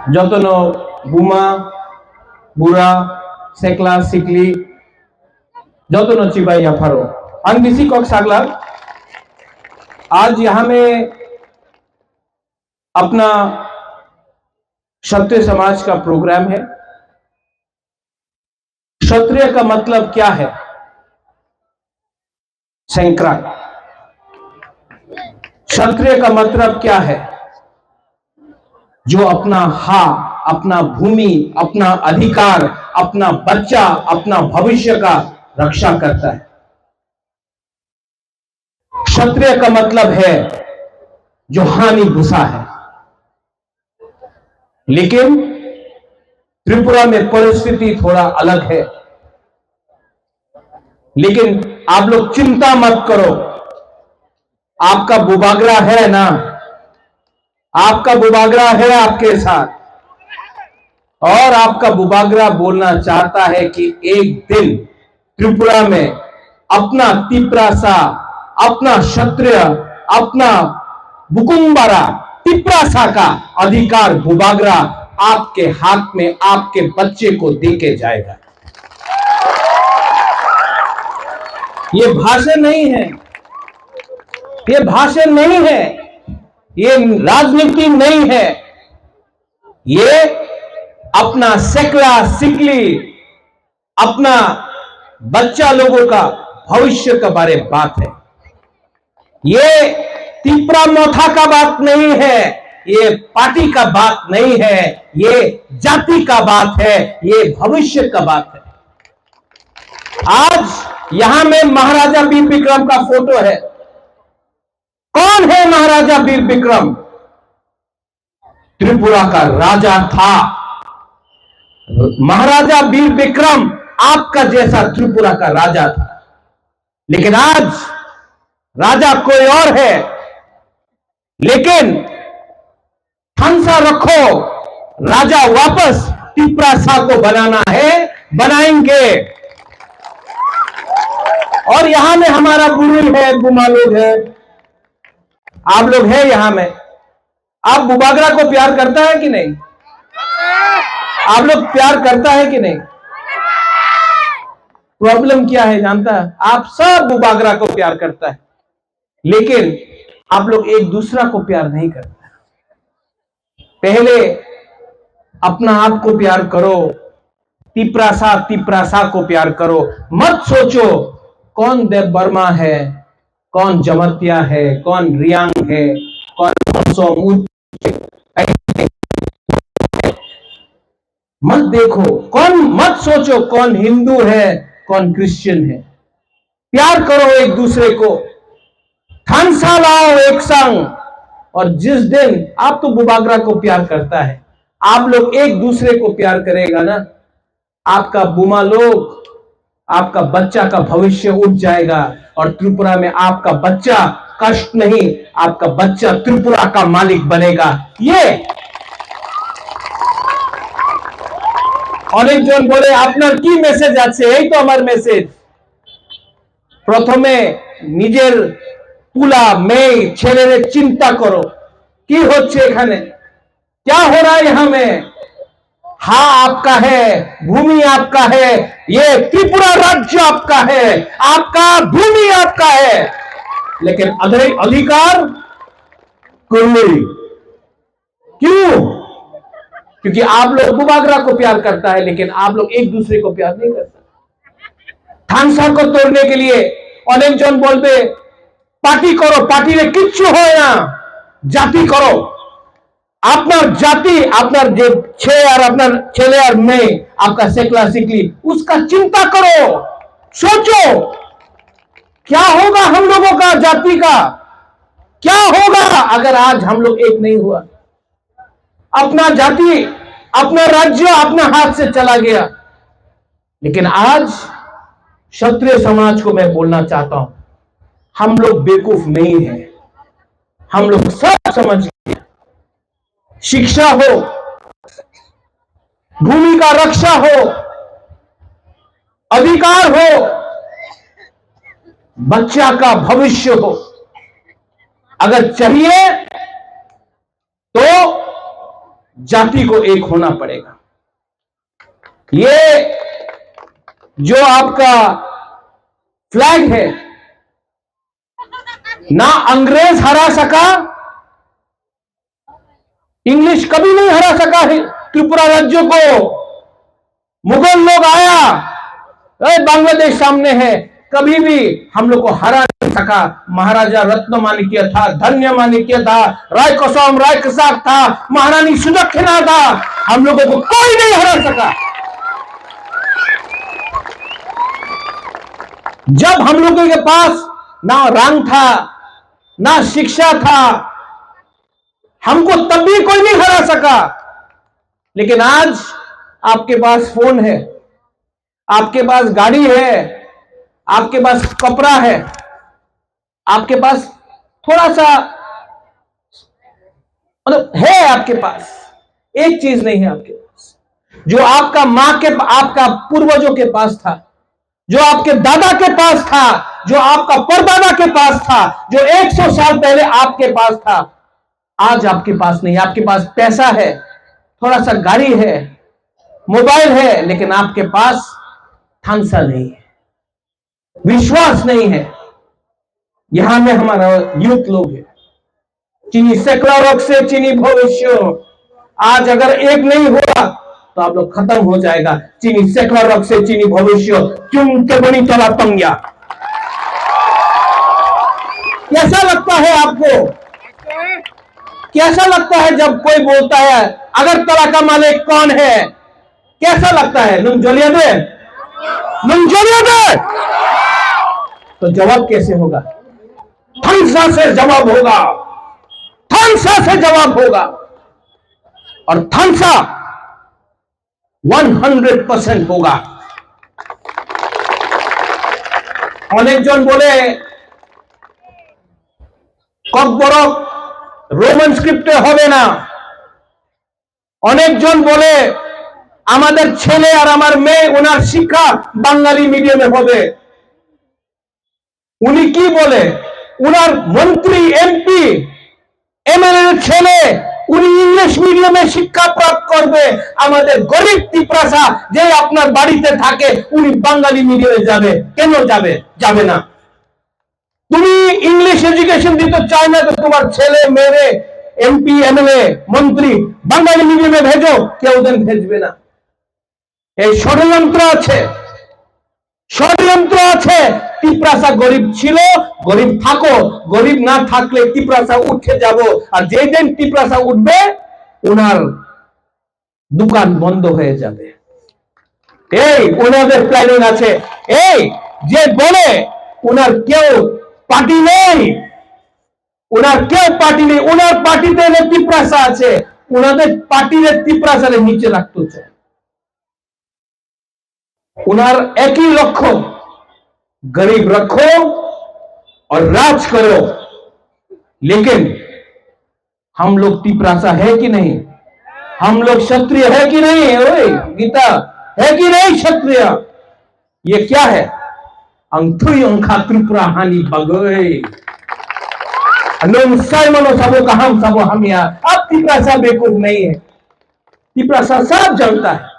যতনো বুমা बुरा सेकला सिकली जतनो चिबाई फारो आं बिसी कक सागला। आज यहां में अपना क्षत्रिय समाज का प्रोग्राम है। क्षत्रिय का मतलब क्या है? शंकरा। क्षत्रिय का मतलब क्या है? जो अपना अपना भूमि, अपना अधिकार, अपना बच्चा, अपना भविष्य का रक्षा करता है। क्षत्रिय का मतलब है जो हानि घुसा है। लेकिन त्रिपुरा में परिस्थिति थोड़ा अलग है। लेकिन आप लोग चिंता मत करो, आपका बुबागरा है ना, आपका बुबागरा है आपके साथ, और आपका बुबागरा बोलना चाहता है कि एक दिन त्रिपुरा में अपना तिप्रासा, अपना क्षत्रिय, अपना बुकुम्बारा तिप्रासा का अधिकार बुबागरा आपके हाथ में, आपके बच्चे को देके जाएगा। ये भाषण नहीं है, ये भाषण नहीं है, ये राजनीति नहीं है, ये अपना सेकला सिकली, अपना बच्चा लोगों का भविष्य के बारे में बात है। ये तिपरा मोथा का बात नहीं है, ये पार्टी का बात नहीं है, ये जाति का बात है, ये भविष्य का बात है। आज यहां में महाराजा वीर विक्रम का फोटो है। कौन है महाराजा वीर विक्रम? त्रिपुरा का राजा था। महाराजा वीर विक्रम आपका जैसा त्रिपुरा का राजा था। लेकिन आज राजा कोई और है। लेकिन हंसा रखो, राजा वापस तिप्रासा को बनाना है, बनाएंगे। और यहां में हमारा बुरुल है, बुमा लोग है, आप लोग हैं यहां में। आप बुबागरा को प्यार करता है कि नहीं? आप लोग प्यार करता है कि नहीं? प्रॉब्लम क्या है जानता है? आप सब बुबागरा को प्यार करता है, लेकिन आप लोग एक दूसरा को प्यार नहीं करता। पहले अपना आप को प्यार करो, तिप्रासा को प्यार करो। मत सोचो कौन देव वर्मा है, कौन जमतिया है, कौन रियांग है, कौन सोमूत। मत देखो कौन, मत सोचो कौन हिंदू है, कौन क्रिश्चियन है। प्यार करो एक दूसरे को, थानसा लाओ एक संग। और जिस दिन आप तो बुबागरा को प्यार करता है, आप लोग एक दूसरे को प्यार करेगा ना, आपका बुमा लोग, आपका बच्चा का भविष्य उठ जाएगा। और त्रिपुरा में आपका बच्चा कष्ट नहीं, आपका बच्चा त्रिपुरा का मालिक बनेगा। ये अनेक जन बोले আপনার কি মেসেজ আছে? এই তো আমার মেসেজ। প্রথমে নিজের পুলা মেয়ে ছেলেরে চিন্তা করো কি হচ্ছে এখানে, क्या हो रहा है यहां में। हाँ आपका है, भूमि आपका है, ये त्रिपुरा राज्य आपका है, आपका भूमि आपका है, लेकिन अधिकार कोई नहीं। क्यों? क्योंकि आप लोग बुबागरा को प्यार करता है, लेकिन आप लोग एक दूसरे को प्यार नहीं करता। थानसा को तोड़ने के लिए अनेक जन बोलते पार्टी करो, पार्टी में किच्छु हो ना, जाति करो। আপনার জাতি, আপনার যে ছেলে আর আপনার ছেলে আর মেয়ে, आपका सेकला सिकली, उसका चिंता करो, सोचो क्या होगा हम लोगों का, जाति का क्या होगा अगर आज हम लोग एक नहीं हुआ। अपना जाति, अपना राज्य अपना हाथ से चला गया। लेकिन आज क्षत्रिय समाज को मैं बोलना चाहता हूं, हम लोग बेवकूफ नहीं है, हम लोग सब समझ गए। शिक्षा हो, भूमि का रक्षा हो, अधिकार हो, बच्चा का भविष्य हो, अगर चाहिए तो जाति को एक होना पड़ेगा। ये जो आपका फ्लैग है, ना अंग्रेज हरा सका, इंग्लिश कभी नहीं हरा सका है त्रिपुरा राज्य को। मुगल लोग आया, बांग्लादेश सामने है, कभी भी हम लोग को हरा नहीं सका। महाराजा रत्नमाणिक्य था, धन्य माणिक्य था, राय कसम राय कसाक था, महारानी सुदक्षिणा था, हम लोगों को कोई नहीं हरा सका। जब हम लोगों के पास ना रंग था, ना शिक्षा था, हमको तब भी कोई नहीं हरा सका। लेकिन आज आपके पास फोन है, आपके पास गाड़ी है, आपके पास कपड़ा है, आपके पास थोड़ा सा मतलब है आपके पास, एक चीज नहीं है आपके पास जो आपका मां के, आपका पूर्वजों के पास था, जो आपके दादा के पास था, जो आपका परदादा के पास था, जो 100 साल पहले आपके पास था, आज आपके पास नहीं। आपके पास पैसा है, थोड़ा सा गाड़ी है, मोबाइल है, लेकिन आपके पास थांसा नहीं है, विश्वास नहीं है। यहां में हमारा यूथ लोग है, चीनी सेक्युलर से चीनी भविष्य। आज अगर एक नहीं हुआ तो आप लोग खत्म हो जाएगा। चीनी सेक्युलर से चीनी भविष्य क्यों के बनी तला तंग्या। कैसा लगता है आपको, कैसा लगता है जब कोई बोलता है अगरतला का मालिक कौन है? कैसा लगता है? नुंजोलिया दे, नुंजोलिया दे। तो जवाब कैसे होगा? थांसा से जवाब होगा, थांसा से जवाब होगा। और थांसा 100% होगा। अनेक जन बोले ककबरक रोमान स्क्रिप्टे होबे ना। अनेक जन बोले आमादेर छेले और आमार मेये उनार शिक्षा बांगाली मीडियामे होबे। उनी की बोले उनार मंत्री एमपी एमएलए छेले उनी इंग्लिश मीडियामे शिक्षा प्राप्त करबे। आमादेर गरीब तिप्रासा जे आपनार बाड़ीते थाके उनी बांगाली मीडियामे जाबे केन जाबे? जाबे ना। तुमी इंग्लिश एजुकेशन दिते चाও ना तो तुम्हार छेले मेरे एमपी एमएलए मंत्री बांगाली मीडियामे भेजो, केउ देन भेजबे ना। এই ষড়যন্ত্র আছে, ষড়যন্ত্র আছে। তিপ্রাসা গরিব ছিল, গরিব থাকো, গরিব না থাকলে তিপ্রাসা উঠে যাব। আর যেই দিন তিপ্রাসা উঠবে ওনার দোকান বন্ধ হয়ে যাবে। এই ওনাদের প্ল্যানিং আছে। এই যে বলে ওনার কেউ পার্টি নেই, ওনার কেউ পার্টি নেই, ওনার পার্টিতে তিপ্রাসা আছে, ওনাদের পার্টির তিপ্রাসারে নিচে রাখতে চায়। उनार एक ही लक्ष्य, गरीब रखो और राज करो। लेकिन हम लोग तिप्रासा है कि नहीं? हम लोग क्षत्रिय है कि नहीं? ओए गीता है कि नहीं क्षत्रिय? ये क्या है? अंथुई अंखा त्रिपुरा हानि बगोए अनुम साइमनो सबो का हम सबो हम यार। अब तिप्रासा बेवकूफ नहीं है, तिप्रासा सब जानता है।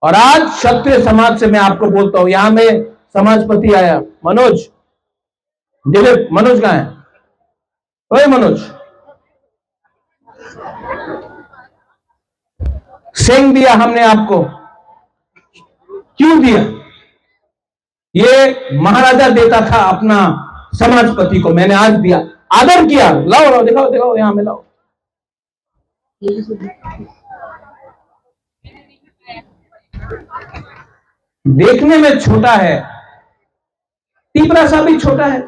और आज क्षत्रिय समाज से मैं आपको बोलता हूं, यहां में समाजपति आया मनोज, दिलीप, मनोज कहां है? ओए मनोज, सेंग दिया हमने आपको, क्यों दिया? ये महाराजा देता था अपना समाजपति को, मैंने आज दिया, आदर किया। लाओ लाओ, दिखाओ दिखाओ, यहां में लाओ। देखने में छोटा है, तिप्रासा भी छोटा है,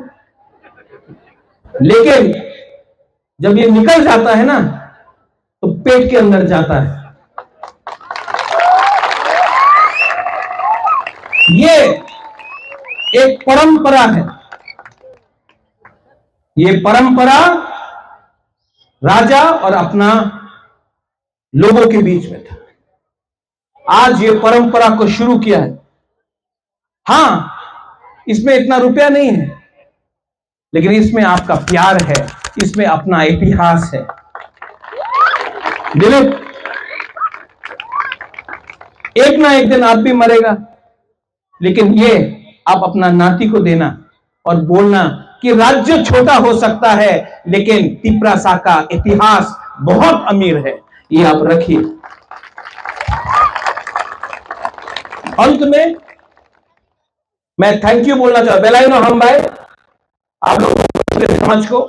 लेकिन जब ये निकल जाता है ना तो पेट के अंदर जाता है। ये एक परंपरा है, ये परंपरा राजा और अपना लोगों के बीच में था। आज ये परंपरा को शुरू किया है। हां, इसमें इतना रुपया नहीं है, लेकिन इसमें आपका प्यार है, इसमें अपना इतिहास है। दिलीप, एक ना एक दिन आप भी मरेगा, लेकिन ये आप अपना नाती को देना और बोलना कि राज्य छोटा हो सकता है लेकिन तिपरासा का इतिहास बहुत अमीर है, ये आप रखिए। अंत में मैं थैंक यू बोलना चाहूं बेलायनो हम भाई, आप लोग समाज को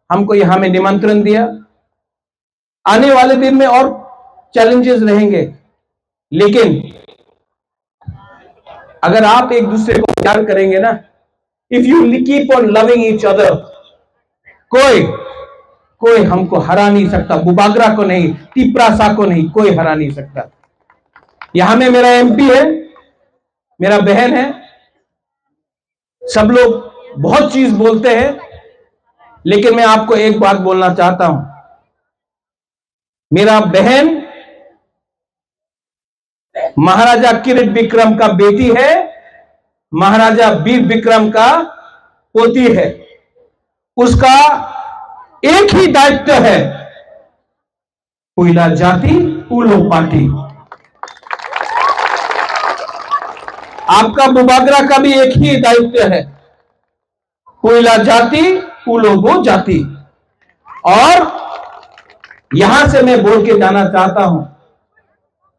हमको यहां में निमंत्रण दिया। आने वाले दिन में और चैलेंजेस रहेंगे, लेकिन अगर आप एक दूसरे को प्यार करेंगे ना, if you keep on loving each other, कोई हमको हरा नहीं सकता, बुबागरा को नहीं, तिपरासा को नहीं, कोई हरा नहीं सकता। यहां में मेरा एमपी है, मेरा बहन है, सब लोग बहुत चीज बोलते हैं, लेकिन मैं आपको एक बात बोलना चाहता हूं। मेरा बहन महाराजा किरीट विक्रम का बेटी है, महाराजा वीर विक्रम का पोती है। उसका एक ही दायित्व है, कोयला जाति उलो पार्टी। आपका बुबागरा का भी एक ही दायित्व है, कोयला जाति उलोगो जाति। और यहां से मैं बोल के जाना चाहता हूं,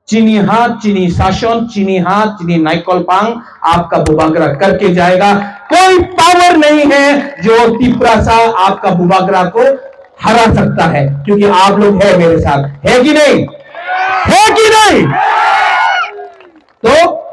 चीनी हाथ चीनी शासन, चीनी हाथ चीनी नाइकोलपांग आपका बुबागरा करके जाएगा। कोई पावर नहीं है जो तिपरासा आपका बुबागरा को हरा सकता है, क्योंकि आप लोग है मेरे साथ, है कि नहीं, है कि नहीं? तो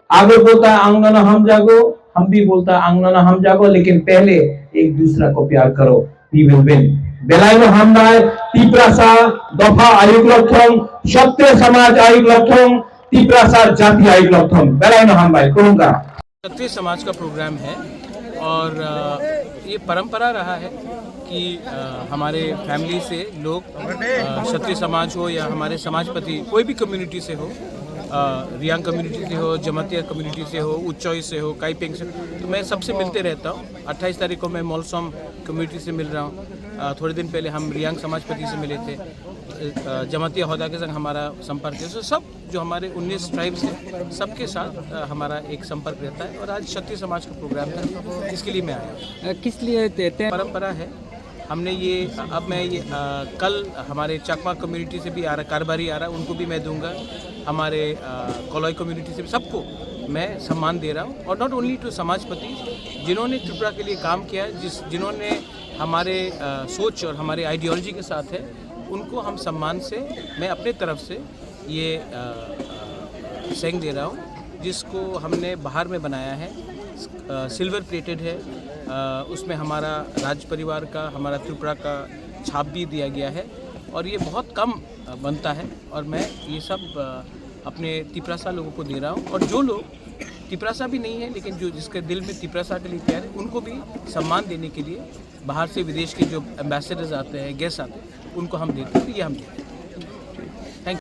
आगे बोलता है आंगना हम जागो, हम भी बोलता है आंगना हम जागो, लेकिन पहले एक दूसरा को प्यार करो, वी विल विन। बेलायनो हमनाय तिपरासा दफा आयोग लक्षण, क्षत्रिय समाज आयोग लक्षण, तिपरासा जाति आयोग लक्षण, बेलायनो हमनाय कहूंगा। क्षत्रिय समाज का प्रोग्राम है और ये परंपरा रहा है कि हमारे फैमिली से लोग क्षत्रिय समाज हो या हमारे समाजपति कोई भी कम्युनिटी से हो, रियांग कम्युनिटी से हो, जमातिया कम्युनिटी से हो, उच्चोई से हो, काइपिंग से, तो मैं सबसे मिलते रहता हूँ। 28 तारीख को मैं मोलसोम कम्युनिटी से मिल रहा हूँ। थोड़े दिन पहले हम रियांग समाजपति से मिले थे, जमातिया होदा के संग हमारा संपर्क है। तो सब जो हमारे 19 ट्राइब्स हैं सबके साथ हमारा एक संपर्क रहता है। और आज क्षत्रिय समाज का प्रोग्राम है, इसके लिए मैं आया। किस लिए देते हैं? परंपरा है, हमने ये अब मैं ये कल हमारे चकमा कम्युनिटी से भी आ रहा, कारबारी आ रहा, उनको भी मैं दूंगा। हमारे कोलोई कम्युनिटी से भी सबको मैं सम्मान दे रहा हूँ। और नॉट ओनली टू समाजपति जिन्होंने त्रिपुरा के लिए काम किया, जिन्होंने हमारे सोच और हमारे आइडियोलॉजी के साथ है, उनको हम सम्मान से मैं अपने तरफ से ये सेंग दे रहा हूँ, जिसको हमने बाहर में बनाया है, सिल्वर प्लेटेड है। उसमें हमारा राज परिवार का, हमारा त्रिपुरा का छाप भी दिया गया है और ये बहुत कम बनता है। और मैं ये सब अपने तिपरासा लोगों को दे रहा हूँ। और जो लोग तिपरासा भी नहीं है लेकिन जो जिसके दिल में तिपरासा के लिए प्यार है, उनको भी सम्मान देने के लिए बाहर से विदेश के जो एम्बेसडर्स आते हैं, गेस्ट आते हैं, उनको हम देते हैं। ये हम देते हैं।